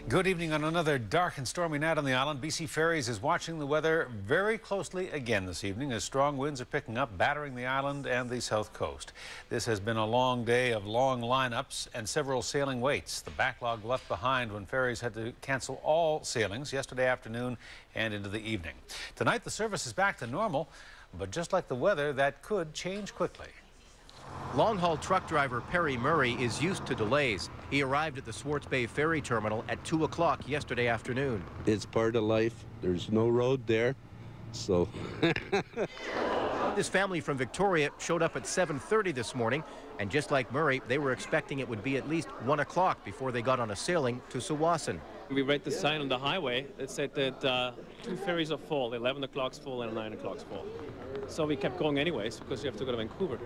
Good evening. On another dark and stormy night on the island, BC Ferries is watching the weather very closely again this evening as strong winds are picking up, battering the island and the south coast. This has been a long day of long lineups and several sailing waits. The backlog left behind when ferries had to cancel all sailings yesterday afternoon and into the evening. Tonight the service is back to normal, but just like the weather, that could change quickly. Long-haul truck driver Perry Murray is used to delays. He arrived at the Swartz Bay ferry terminal at 2 o'clock yesterday afternoon. It's part of life. There's no road there, so. This family from Victoria showed up at 7:30 this morning, and just like Murray, they were expecting it would be at least 1 o'clock before they got on a sailing to Tsawwassen. We read the sign on the highway that said that 2 ferries are full, 11 o'clock's full and 9 o'clock's full. So we kept going anyways because you have to go to Vancouver.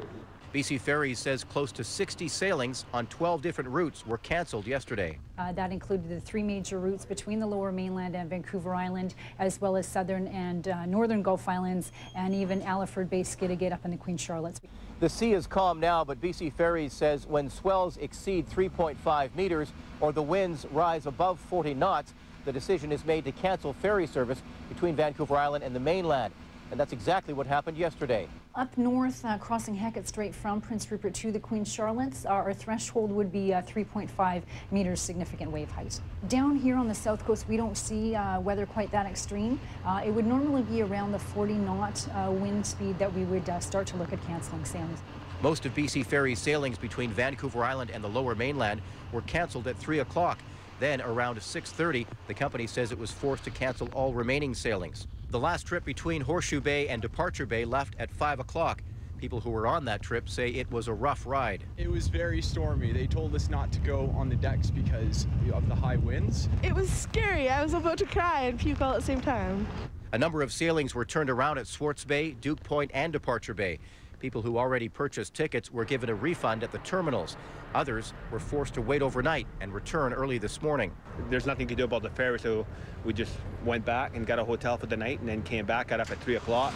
BC Ferries says close to 60 sailings on 12 different routes were canceled yesterday. That included the 3 major routes between the Lower Mainland and Vancouver Island, as well as southern and northern Gulf Islands, and even Alaford Bay Skidegate up in the Queen Charlotte. The sea is calm now, but BC Ferries says when swells exceed 3.5 meters or the winds rise above 40 knots, the decision is made to cancel ferry service between Vancouver Island and the mainland. And that's exactly what happened yesterday. Up north, crossing Hackett Strait from Prince Rupert to the Queen Charlotte, our threshold would be 3.5 meters significant wave height. Down here on the south coast, we don't see weather quite that extreme. It would normally be around the 40-knot wind speed that we would start to look at canceling sailings. Most of BC Ferries sailings between Vancouver Island and the Lower Mainland were canceled at 3 o'clock. Then, around 6:30, the company says it was forced to cancel all remaining sailings. The last trip between Horseshoe Bay and Departure Bay left at 5 o'clock. People who were on that trip say it was a rough ride. It was very stormy. They told us not to go on the decks because of the high winds. It was scary. I was about to cry and puke all at the same time. A number of sailings were turned around at Swartz Bay, Duke Point, and Departure Bay. People who already purchased tickets were given a refund at the terminals. Others were forced to wait overnight and return early this morning. There's nothing to do about the ferry, so we just went back and got a hotel for the night and then came back, got up at 3 o'clock.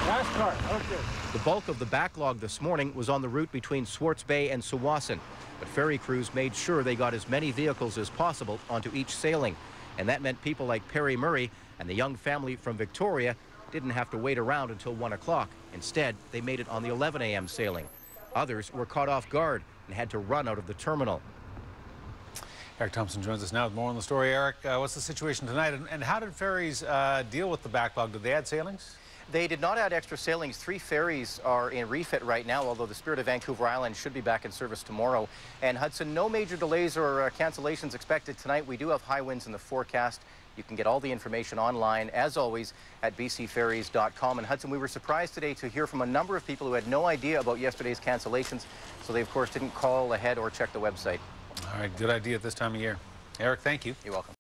Last car, okay. The bulk of the backlog this morning was on the route between Swartz Bay and Tsawwassen, but ferry crews made sure they got as many vehicles as possible onto each sailing. And that meant people like Perry Murray and the young family from Victoria didn't have to wait around until 1 o'clock. Instead, they made it on the 11 a.m. sailing. Others were caught off guard and had to run out of the terminal. Eric Thompson joins us now with more on the story. Eric, what's the situation tonight, and how did ferries deal with the backlog? Did they add sailings? They did not add extra sailings. 3 ferries are in refit right now, although the Spirit of Vancouver Island should be back in service tomorrow. And Hudson, no major delays or cancellations expected tonight. We do have high winds in the forecast. You can get all the information online, as always, at bcferries.com. And Hudson, we were surprised today to hear from a number of people who had no idea about yesterday's cancellations, so they, of course, didn't call ahead or check the website. All right, good idea at this time of year. Eric, thank you. You're welcome.